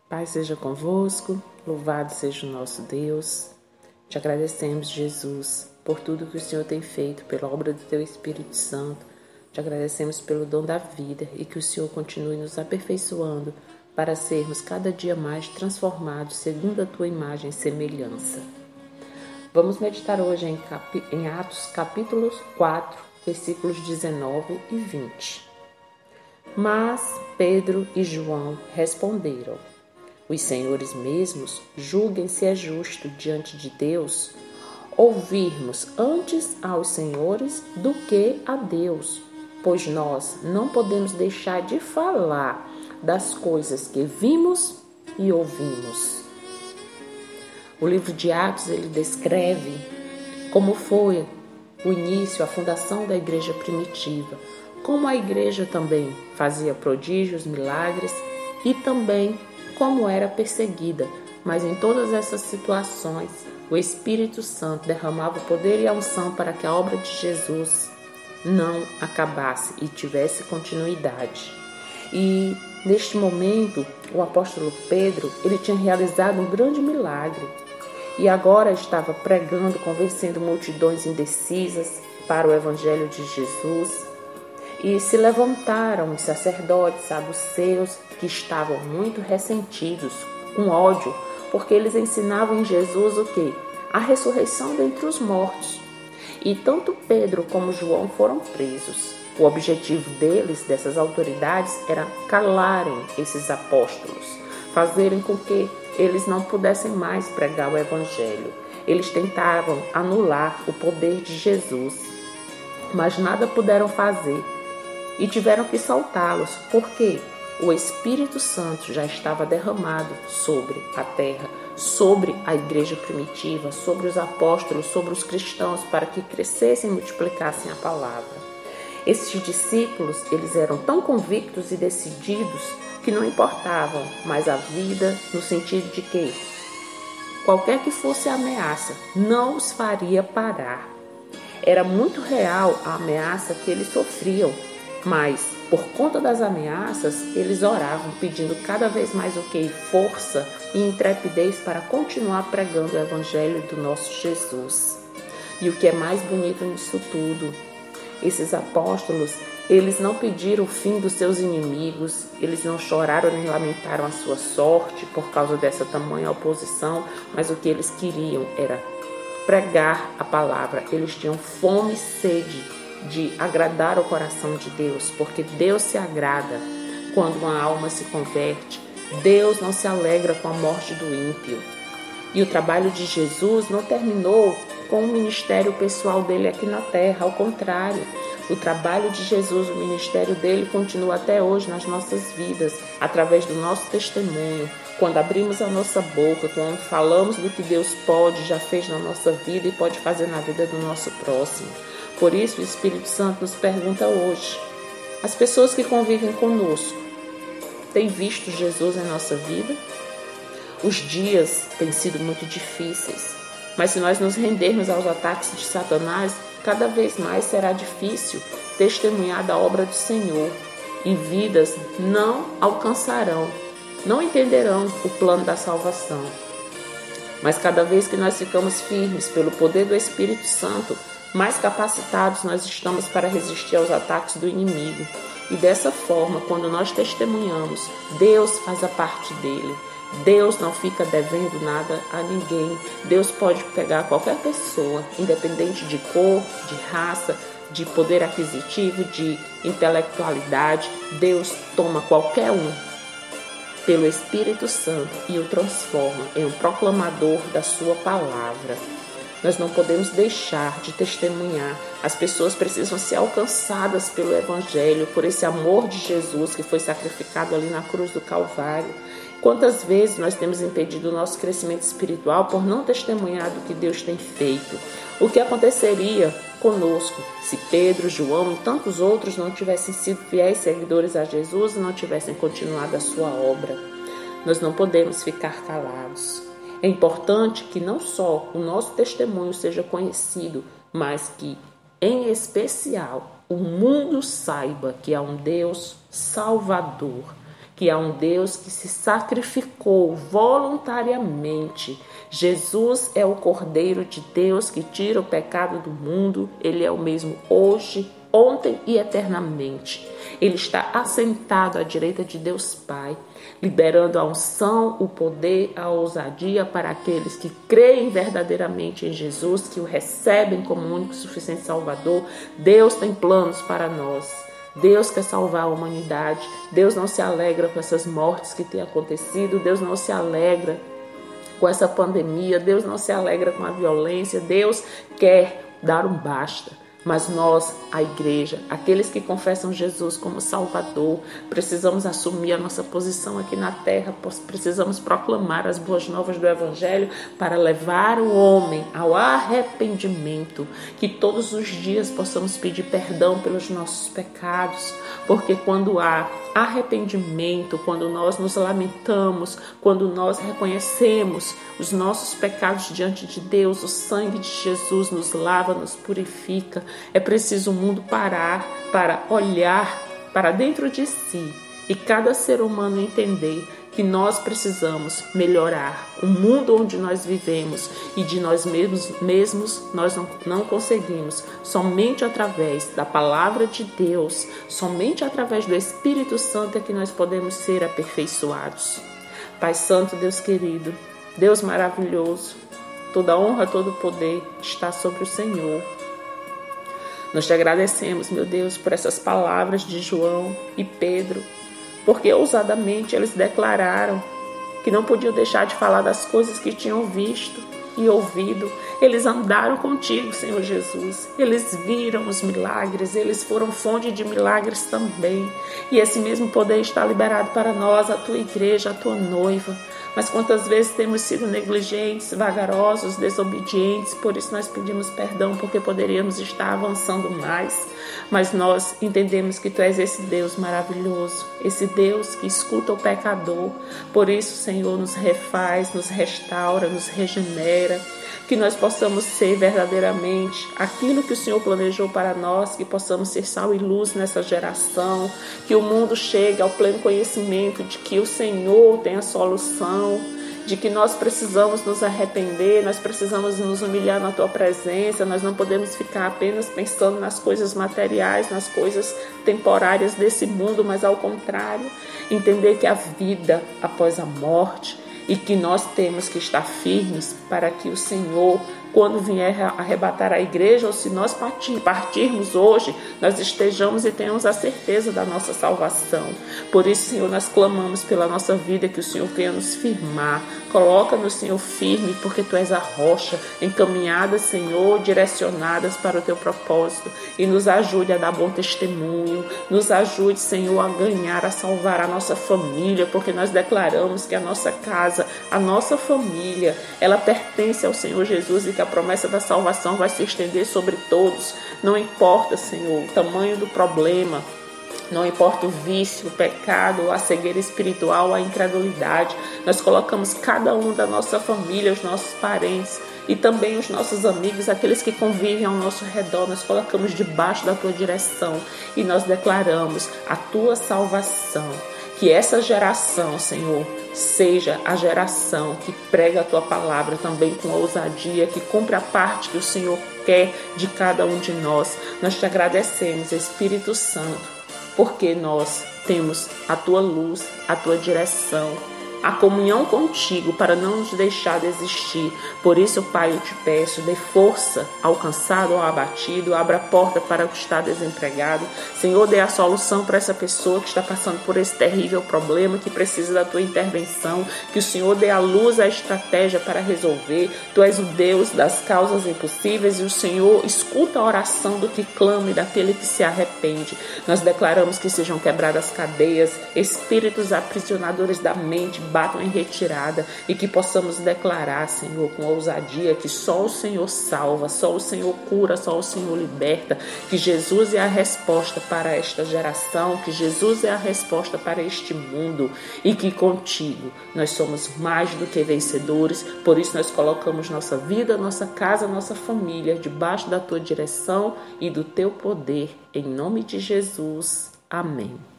Pai seja convosco, louvado seja o nosso Deus. Te agradecemos, Jesus, por tudo que o Senhor tem feito, pela obra do Teu Espírito Santo. Te agradecemos pelo dom da vida e que o Senhor continue nos aperfeiçoando para sermos cada dia mais transformados segundo a Tua imagem e semelhança. Vamos meditar hoje em Atos capítulo 4, versículos 19 e 20. Mas Pedro e João responderam: os senhores mesmos julguem se é justo diante de Deus ouvirmos antes aos senhores do que a Deus, pois nós não podemos deixar de falar das coisas que vimos e ouvimos. O livro de Atos ele descreve como foi o início, a fundação da igreja primitiva, como a igreja também fazia prodígios, milagres e também como era perseguida, mas em todas essas situações o Espírito Santo derramava o poder e a unção para que a obra de Jesus não acabasse e tivesse continuidade. E neste momento o apóstolo Pedro ele tinha realizado um grande milagre e agora estava pregando, convencendo multidões indecisas para o evangelho de Jesus. E se levantaram os sacerdotes saduceus que estavam muito ressentidos, com ódio, porque eles ensinavam em Jesus o quê? A ressurreição dentre os mortos. E tanto Pedro como João foram presos. O objetivo deles, dessas autoridades, era calarem esses apóstolos, fazerem com que eles não pudessem mais pregar o evangelho. Eles tentavam anular o poder de Jesus, mas nada puderam fazer. E tiveram que soltá-los, porque o Espírito Santo já estava derramado sobre a terra, sobre a igreja primitiva, sobre os apóstolos, sobre os cristãos, para que crescessem e multiplicassem a palavra. Esses discípulos, eles eram tão convictos e decididos que não importavam mais a vida, no sentido de que qualquer que fosse a ameaça, não os faria parar. Era muito real a ameaça que eles sofriam, mas, por conta das ameaças, eles oravam, pedindo cada vez mais o que? Força e intrepidez para continuar pregando o evangelho do nosso Jesus. E o que é mais bonito nisso tudo, esses apóstolos, eles não pediram o fim dos seus inimigos, eles não choraram nem lamentaram a sua sorte por causa dessa tamanha oposição, mas o que eles queriam era pregar a palavra. Eles tinham fome e sede de agradar o coração de Deus, porque Deus se agrada quando uma alma se converte. Deus não se alegra com a morte do ímpio. E o trabalho de Jesus não terminou com o ministério pessoal dele aqui na terra, ao contrário. O trabalho de Jesus, o ministério dele continua até hoje nas nossas vidas, através do nosso testemunho, quando abrimos a nossa boca, quando falamos do que Deus pode, já fez na nossa vida e pode fazer na vida do nosso próximo. Por isso, o Espírito Santo nos pergunta hoje: as pessoas que convivem conosco têm visto Jesus em nossa vida? Os dias têm sido muito difíceis, mas se nós nos rendermos aos ataques de Satanás, cada vez mais será difícil testemunhar da obra do Senhor e vidas não alcançarão, não entenderão o plano da salvação. Mas cada vez que nós ficamos firmes pelo poder do Espírito Santo, mais capacitados nós estamos para resistir aos ataques do inimigo. E dessa forma, quando nós testemunhamos, Deus faz a parte dele. Deus não fica devendo nada a ninguém. Deus pode pegar qualquer pessoa, independente de cor, de raça, de poder aquisitivo, de intelectualidade. Deus toma qualquer um pelo Espírito Santo e o transforma em um proclamador da sua palavra. Nós não podemos deixar de testemunhar. As pessoas precisam ser alcançadas pelo Evangelho, por esse amor de Jesus que foi sacrificado ali na cruz do Calvário. Quantas vezes nós temos impedido o nosso crescimento espiritual por não testemunhar do que Deus tem feito? O que aconteceria conosco se Pedro, João e tantos outros não tivessem sido fiéis seguidores a Jesus e não tivessem continuado a sua obra? Nós não podemos ficar calados. É importante que não só o nosso testemunho seja conhecido, mas que, em especial, o mundo saiba que há um Deus Salvador, que há um Deus que se sacrificou voluntariamente. Jesus é o Cordeiro de Deus que tira o pecado do mundo. Ele é o mesmo hoje, ontem e eternamente. Ele está assentado à direita de Deus Pai, liberando a unção, o poder, a ousadia para aqueles que creem verdadeiramente em Jesus, que o recebem como único e suficiente Salvador. Deus tem planos para nós. Deus quer salvar a humanidade. Deus não se alegra com essas mortes que têm acontecido. Deus não se alegra com essa pandemia. Deus não se alegra com a violência. Deus quer dar um basta. Mas nós, a igreja, aqueles que confessam Jesus como Salvador, precisamos assumir a nossa posição aqui na terra, precisamos proclamar as boas novas do Evangelho para levar o homem ao arrependimento, que todos os dias possamos pedir perdão pelos nossos pecados, porque quando há arrependimento, quando nós nos lamentamos, quando nós reconhecemos os nossos pecados diante de Deus, o sangue de Jesus nos lava, nos purifica. É preciso o mundo parar para olhar para dentro de si e cada ser humano entender que nós precisamos melhorar o mundo onde nós vivemos e de nós mesmos nós não conseguimos. Somente através da palavra de Deus, somente através do Espírito Santo é que nós podemos ser aperfeiçoados. Pai Santo, Deus querido, Deus maravilhoso, toda honra, todo poder está sobre o Senhor. Nós te agradecemos, meu Deus, por essas palavras de João e Pedro, porque ousadamente eles declararam que não podiam deixar de falar das coisas que tinham visto e ouvido. Eles andaram contigo, Senhor Jesus. Eles viram os milagres, eles foram fonte de milagres também. E esse mesmo poder está liberado para nós, a tua igreja, a tua noiva. Mas quantas vezes temos sido negligentes, vagarosos, desobedientes, por isso nós pedimos perdão, porque poderíamos estar avançando mais. Mas nós entendemos que tu és esse Deus maravilhoso, esse Deus que escuta o pecador. Por isso, Senhor, nos refaz, nos restaura, nos regenera, que nós possamos ser verdadeiramente aquilo que o Senhor planejou para nós, que possamos ser sal e luz nessa geração, que o mundo chegue ao pleno conhecimento de que o Senhor tem a solução, de que nós precisamos nos arrepender, nós precisamos nos humilhar na tua presença, nós não podemos ficar apenas pensando nas coisas materiais, nas coisas temporárias desse mundo, mas ao contrário, entender que a vida após a morte e que nós temos que estar firmes para que o Senhor, quando vier arrebatar a igreja, ou se nós partirmos hoje, nós estejamos e tenhamos a certeza da nossa salvação. Por isso, Senhor, nós clamamos pela nossa vida, que o Senhor venha nos firmar. Coloca-nos, Senhor, firme, porque Tu és a rocha, encaminhadas, Senhor, direcionadas para o Teu propósito. E nos ajude a dar bom testemunho, nos ajude, Senhor, a ganhar, a salvar a nossa família, porque nós declaramos que a nossa casa, a nossa família, ela pertence ao Senhor Jesus e que a promessa da salvação vai se estender sobre todos. Não importa, Senhor, o tamanho do problema, não importa o vício, o pecado, a cegueira espiritual, a incredulidade. Nós colocamos cada um da nossa família, os nossos parentes e também os nossos amigos, aqueles que convivem ao nosso redor, nós colocamos debaixo da Tua direção e nós declaramos a Tua salvação. Que essa geração, Senhor, seja a geração que prega a Tua palavra também com ousadia, que cumpre a parte que o Senhor quer de cada um de nós. Nós te agradecemos, Espírito Santo, porque nós temos a Tua luz, a Tua direção, a comunhão contigo para não nos deixar desistir. Por isso, Pai, eu te peço, dê força ao cansado, ao abatido, abra a porta para o que está desempregado. Senhor, dê a solução para essa pessoa que está passando por esse terrível problema, que precisa da tua intervenção, que o Senhor dê a luz, a estratégia para resolver. Tu és o Deus das causas impossíveis e o Senhor escuta a oração do que clama e daquele que se arrepende. Nós declaramos que sejam quebradas cadeias, espíritos aprisionadores da mente, batam em retirada e que possamos declarar, Senhor, com ousadia que só o Senhor salva, só o Senhor cura, só o Senhor liberta, que Jesus é a resposta para esta geração, que Jesus é a resposta para este mundo e que contigo nós somos mais do que vencedores. Por isso nós colocamos nossa vida, nossa casa, nossa família debaixo da tua direção e do teu poder, em nome de Jesus. Amém.